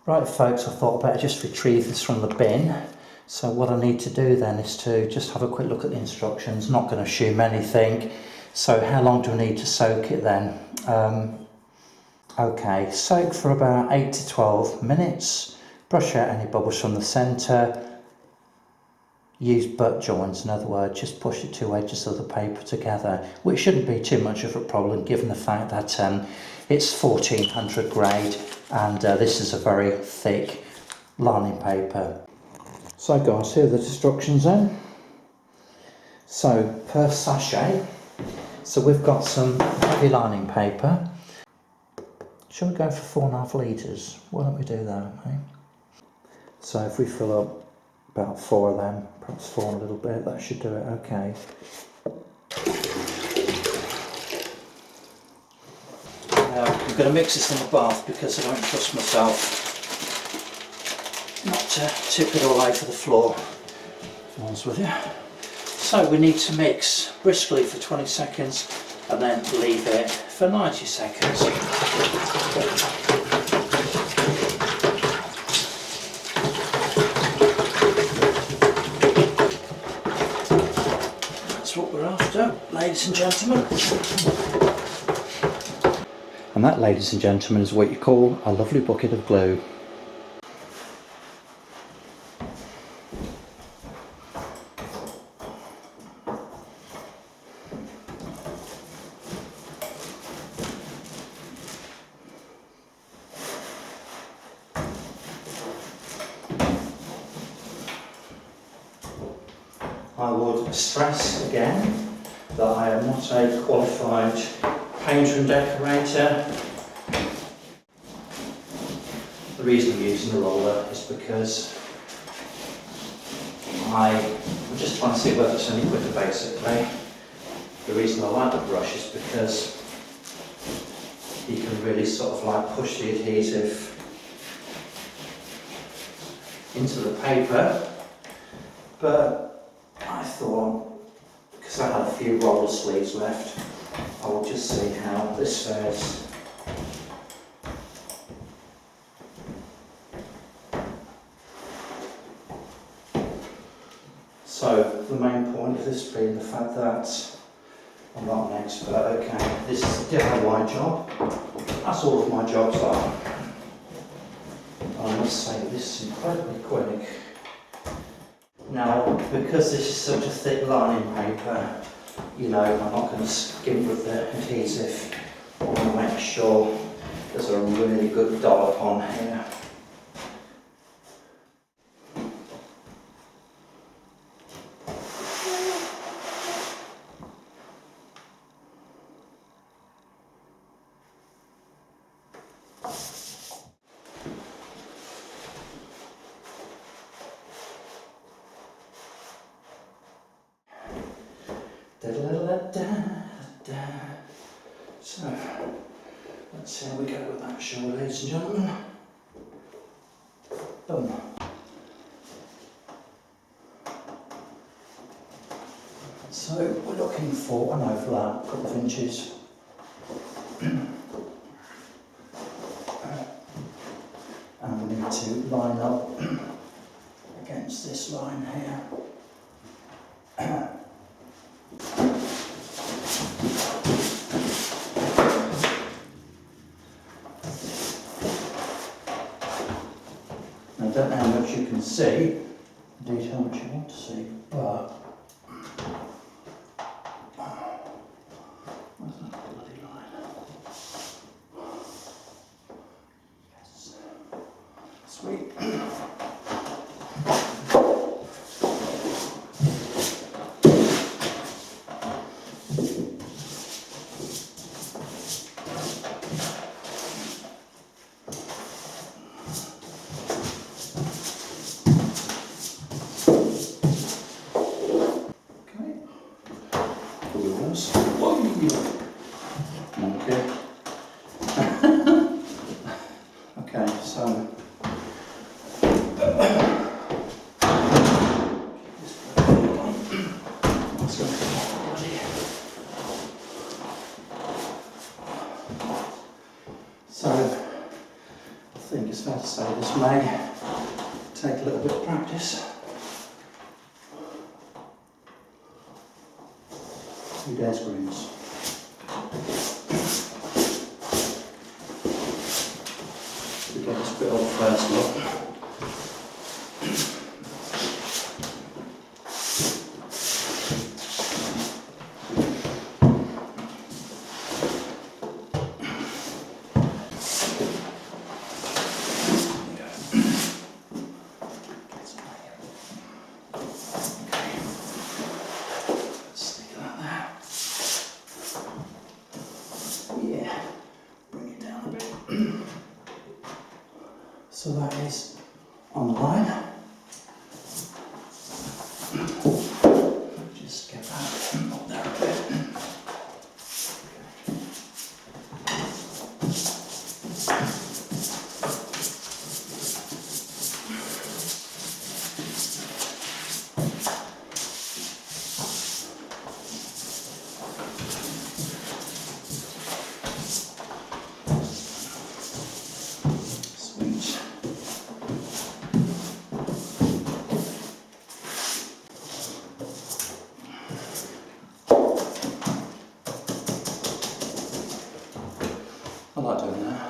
Right folks, I thought I'd better just retrieve this from the bin. So what I need to do then is to just have a quick look at the instructions. Not going to assume anything. So how long do I need to soak it then? Okay, soak for about 8 to 12 minutes. Brush out any bubbles from the centre. Use butt joints, in other words, just push the two edges of the paper together, which shouldn't be too much of a problem given the fact that it's 1400 grade and this is a very thick lining paper. So guys, here are the instructions then. So per sachet, so we've got some heavy lining paper. Shall we go for 4.5 litres? Why don't we do that, eh? So if we fill up about 4 of them, perhaps 4 and a little bit, that should do it, okay. Now I'm going to mix this in the bath because I don't trust myself not to tip it all over the floor, if I'm honest with you. So we need to mix briskly for 20 seconds and then leave it for 90 seconds. That's what we're after, ladies and gentlemen. And that, ladies and gentlemen, is what you call a lovely bucket of glue. I would stress again that I am not a qualified painter and decorator. The reason I'm using the roller is because I'm just trying to see whether it's any quicker basically. The reason I like the brush is because you can really sort of like push the adhesive into the paper, but I thought, because I had a few roller sleeves left, I will just see how this fares. So the main point of this being the fact that I'm not an expert, okay, this is a DIY job, that's all of my jobs are. I must say this is incredibly quick. Now, because this is such a thick lining paper, you know, I'm not going to skim with the adhesive. I want to make sure there's a really good dollop on here. So, let's see how we go with that, shall we, ladies and gentlemen? Boom. So, we're looking for an overlap, a couple of inches. And we need to line up against this line here. I don't know how much you can see, indeed how much you want to see, but where's that bloody line? Yes. Sweet. Okay. Okay, so so I think it's fair to say, this may take a little bit of practice. Who dares grooms? We get this bit off first, look. So that is on the line. Just get that up there a bit. I like doing that.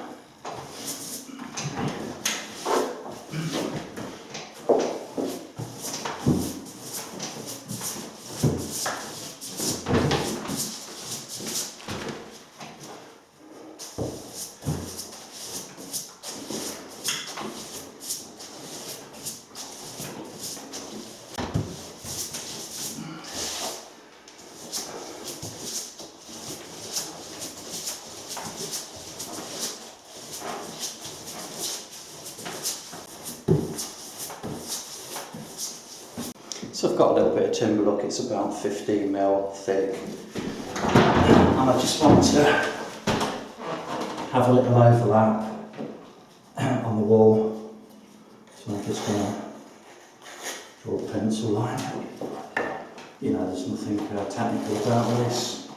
So I've got a little bit of timber, look, it's about 15mm thick, and I just want to have a little overlap on the wall, so I'm just going to draw a pencil line. You know, there's nothing technical about this.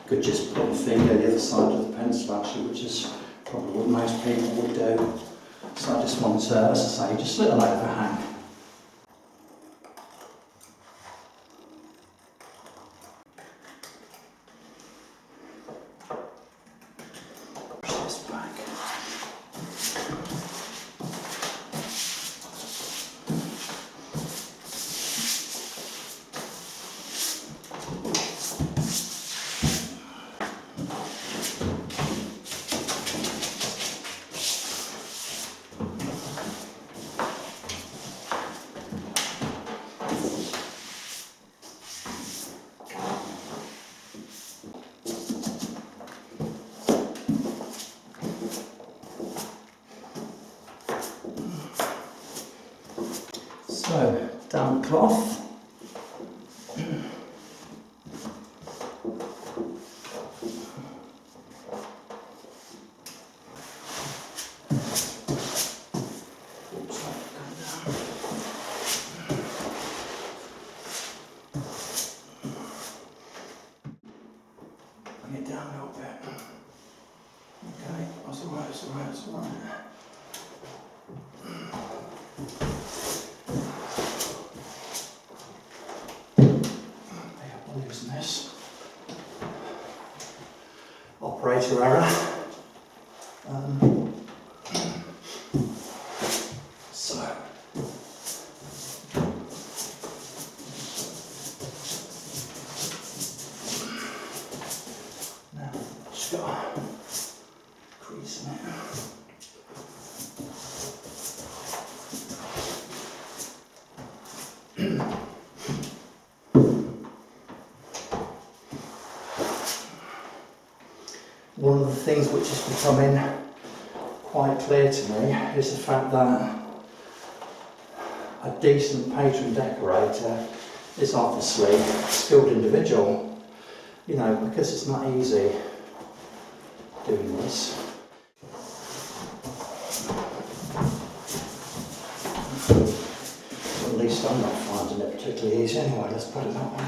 Could just put my finger the other side of the pencil actually, which is probably what most people would do. So I just want to, as I say, just a little overhang. So, down cloth. Bring it down a little bit. Okay, that's alright, that's alright, that's alright. This operator error. So now just got a crease in it. One of the things which is becoming quite clear to me is the fact that a decent patron decorator is obviously a skilled individual, you know, because it's not easy doing this. At least I'm not finding it particularly easy anyway, let's put it that way.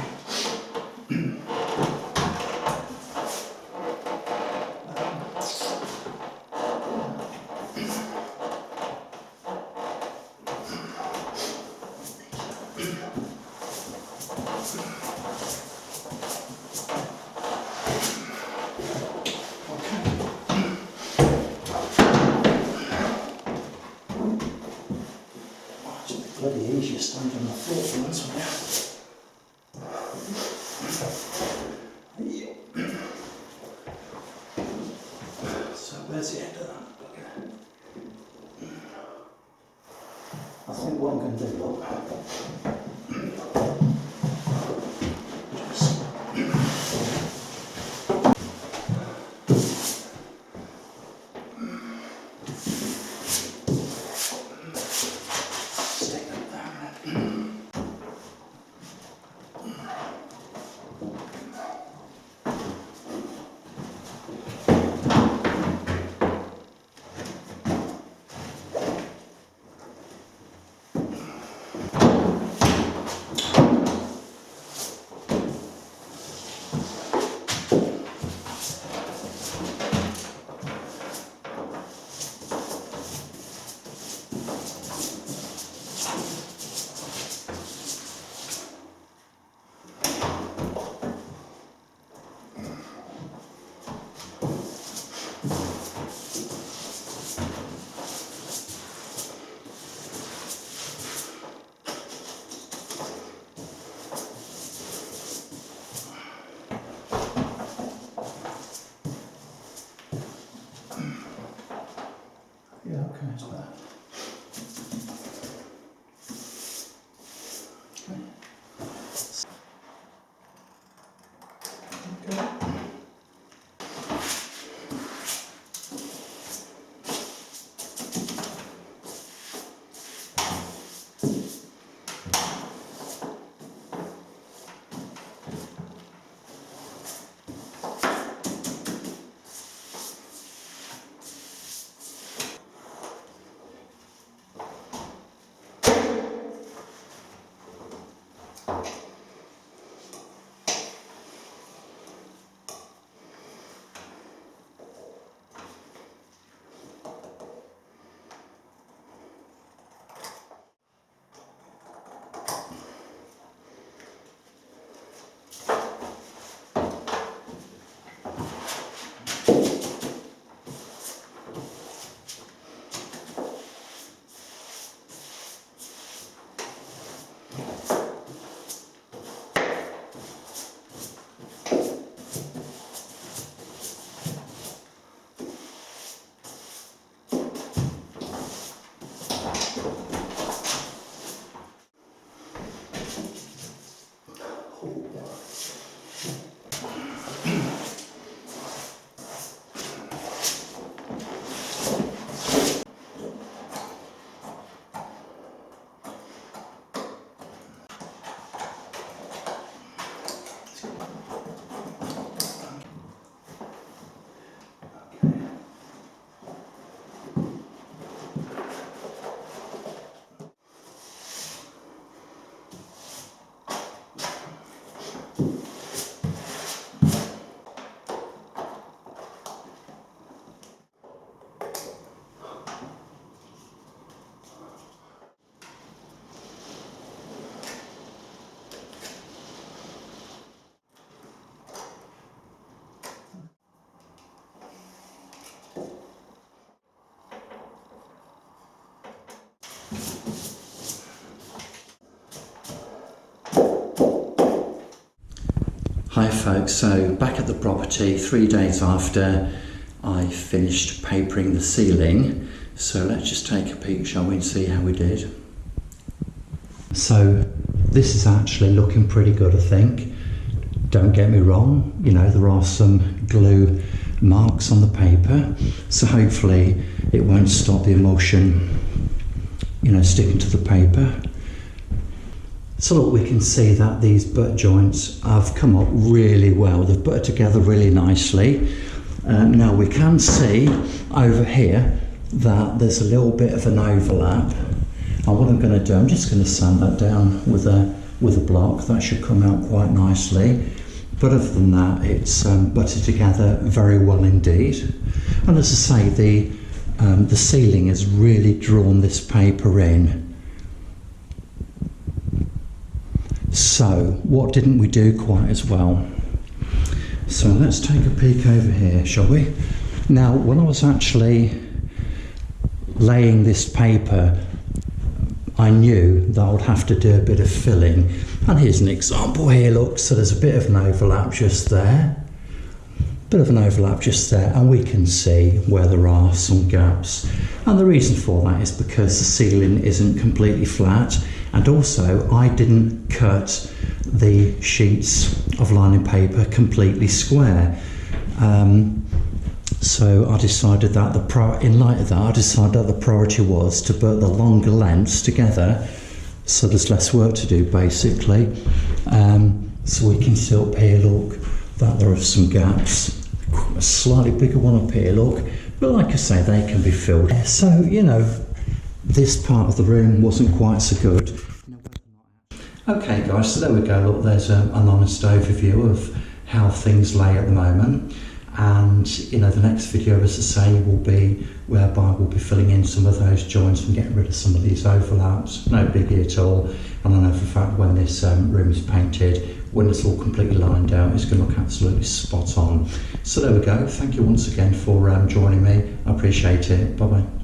bloody easier standing on the floor for once, yeah. So where's the end of that? I think what I'm going to do, look, just stick that down. Yeah, okay, it's better. Okay. Hi folks, so back at the property 3 days after I finished papering the ceiling. So let's just take a peek, shall we, and see how we did. So this is actually looking pretty good, I think. Don't get me wrong, you know, there are some glue marks on the paper, so hopefully it won't stop the emulsion, you know, sticking to the paper. So look, we can see that these butt joints have come up really well. They've butted together really nicely. Now we can see over here that there's a little bit of an overlap. And what I'm going to do, I'm just going to sand that down with a block. That should come out quite nicely. But other than that, it's butted together very well indeed. And as I say, the ceiling has really drawn this paper in. So what didn't we do quite as well? So let's take a peek over here, shall we? Now, when I was actually laying this paper, I knew that I would have to do a bit of filling. And here's an example here, look, so there's a bit of an overlap just there. Bit of an overlap just there, and we can see where there are some gaps. And the reason for that is because the ceiling isn't completely flat, and also I didn't cut the sheets of lining paper completely square. So I decided that in light of that, I decided that the priority was to put the longer lengths together, so there's less work to do basically. So we can see up here, look, that there are some gaps. A slightly bigger one up here, look, but like I say, they can be filled. So, you know, this part of the room wasn't quite so good. Okay guys, so there we go, look, there's an honest overview of how things lay at the moment. And, you know, the next video, as I say, will be whereby we'll be filling in some of those joints and getting rid of some of these overlaps. No biggie at all. And I know for a fact when this room is painted, when it's all completely lined out, it's going to look absolutely spot on. So there we go. Thank you once again for joining me. I appreciate it. Bye bye.